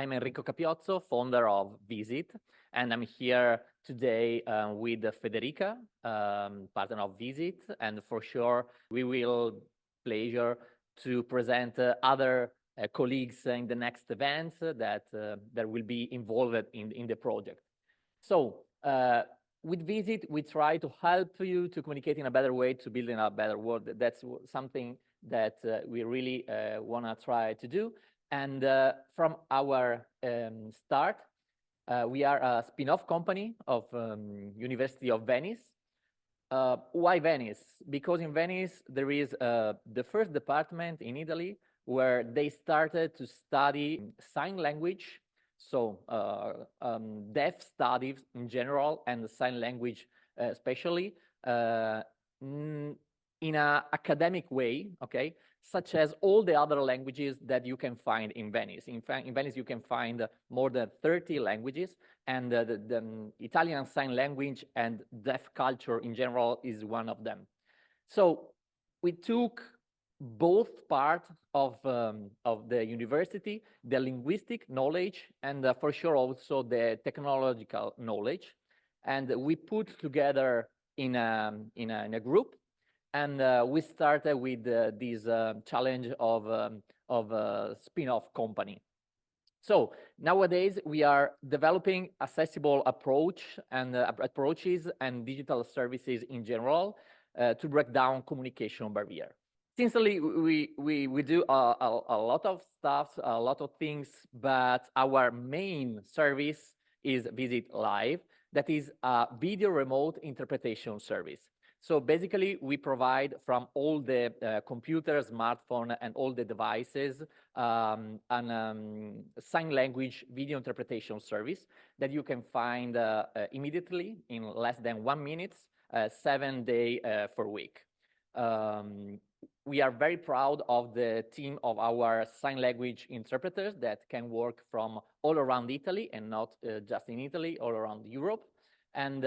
I'm Enrico Capiozzo, founder of VEASYT, and I'm here today with Federica, partner of VEASYT, and for sure we will pleasure to present other colleagues in the next events that will be involved in the project. So with VEASYT, we try to help you to communicate in a better way, to build in a better world. That's something that we really want to try to do. And from our start, we are a spin-off company of University of Venice. Why Venice? Because in Venice, there is the first department in Italy where they started to study sign language, so deaf studies in general and sign language especially, in an academic way, okay? Such as all the other languages that you can find in Venice. In fact, in Venice, you can find more than 30 languages, and the Italian Sign Language and deaf culture in general is one of them. So we took both parts of the university, the linguistic knowledge, and for sure also the technological knowledge, and we put together in a group. And we started with this challenge of a spin-off company. So nowadays we are developing accessible approaches and digital services in general to break down communication barrier. Sincerely, we do a lot of stuff, a lot of things, but our main service is VEASYT Live, that is a video remote interpretation service. So basically, we provide from all the computers, smartphone, and all the devices sign language video interpretation service that you can find immediately in less than 1 minute, 7 days per week. We are very proud of the team of our sign language interpreters that can work from all around Italy and not just in Italy, all around Europe. And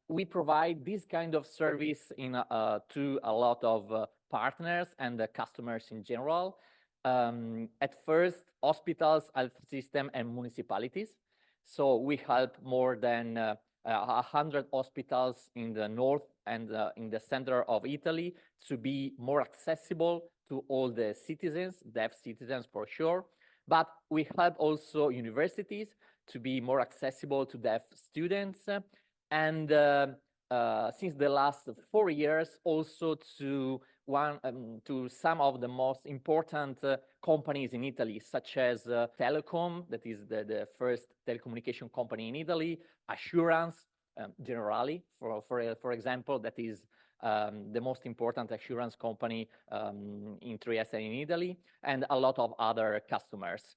we provide this kind of service to a lot of partners and customers in general. At first, hospitals, health system, and municipalities. So we help more than 100 hospitals in the north and in the center of Italy to be more accessible to all the citizens, deaf citizens for sure. But we help also universities to be more accessible to deaf students. And since the last 4 years, also to some of the most important companies in Italy, such as Telecom, that is the first telecommunication company in Italy, Assurance, Generali, for example, that is the most important assurance company in Trieste and in Italy, and a lot of other customers.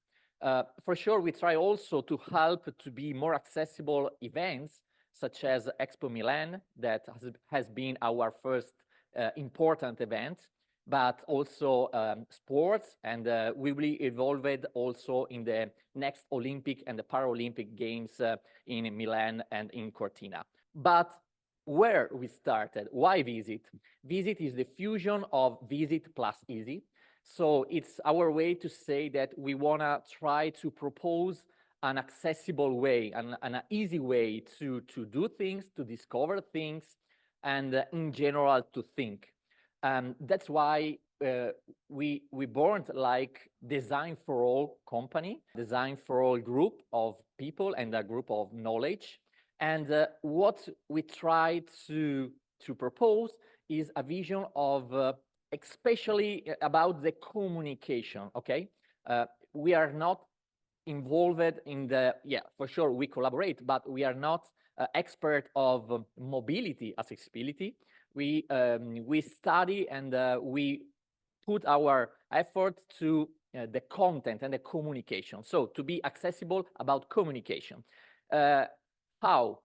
For sure, we try also to help to be more accessible events, such as Expo Milan, that has been our first important event, but also sports, and we will evolve it also in the next Olympic and the Paralympic Games in Milan and in Cortina. But where we started, why VEASYT? VEASYT is the fusion of VEASYT plus EASY. So it's our way to say that we wanna try to propose an accessible way, an easy way to do things, to discover things, and in general to think. That's why we born like Design for All company, Design for All group of people and a group of knowledge. And what we try to propose is a vision of especially about the communication, okay? We are not involved in the, for sure we collaborate, but we are not expert of mobility accessibility. We study and we put our effort to the content and the communication. So to be accessible about communication. How?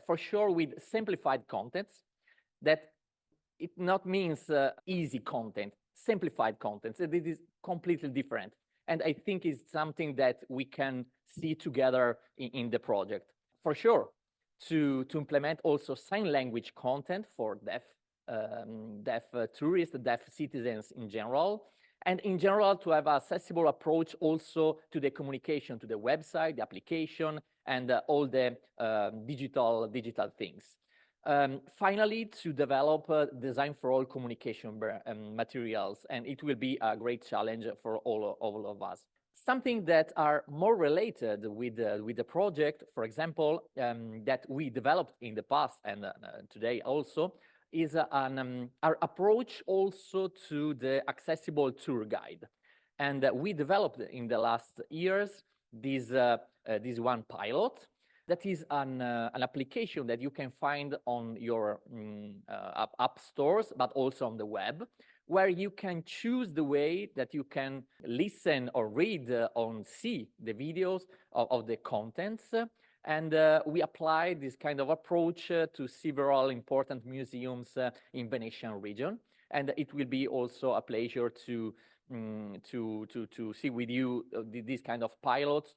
For sure with simplified contents, that it not means easy content, simplified content. So this is completely different. And I think it's something that we can see together in the project. For sure, to implement also sign language content for deaf tourists, deaf citizens in general, And in general, to have an accessible approach also to the communication, to the website, the application, and all the digital things. Finally, to develop design for all communication materials, and it will be a great challenge for all of us. Something that are more related with the project, for example, that we developed in the past and today also, is our approach also to the accessible tour guide. And we developed in the last years this one pilot that is an application that you can find on your app stores, but also on the web, where you can choose the way that you can listen or read or see the videos of the contents. And we apply this kind of approach to several important museums in Venetian region. And it will be also a pleasure to see with you these kind of pilots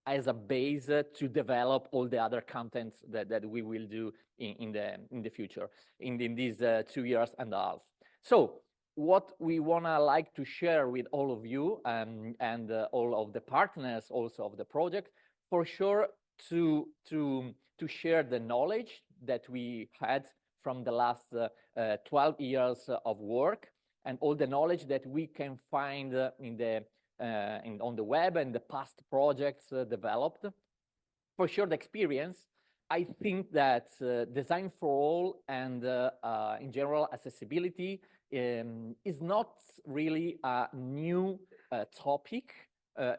as a base to develop all the other contents that we will do in the future, in these 2 years and a half. So what we wanna like to share with all of you and all of the partners also of the project, for sure, to share the knowledge that we had from the last 12 years of work, and all the knowledge that we can find on the web and the past projects developed. For sure, the experience, I think that design for all and in general accessibility is not really a new topic.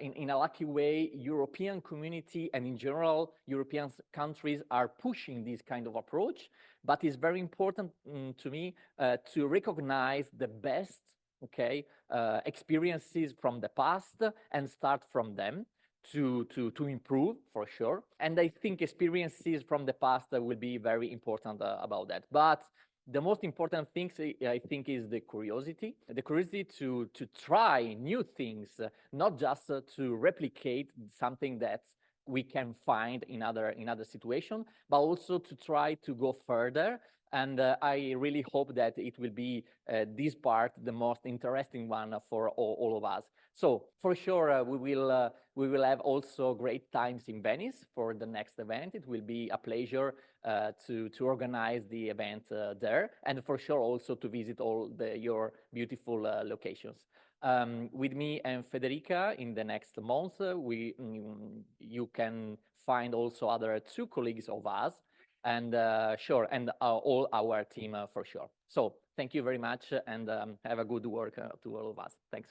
In a lucky way, European community and in general, European countries are pushing this kind of approach, but it's very important to me to recognize the best experiences from the past and start from them to improve, for sure. And I think experiences from the past will be very important about that. But the most important thing, I think, is the curiosity to try new things, not just to replicate something that we can find in other situations, but also to try to go further. And I really hope that it will be this part, the most interesting one for all of us. So for sure, we will have also great times in Venice for the next event. It will be a pleasure to organize the event there, and for sure also to visit all your beautiful locations. With me and Federica in the next month, you can find also other 2 colleagues of us, and sure, and all our team for sure. So thank you very much, and have a good work to all of us. Thanks.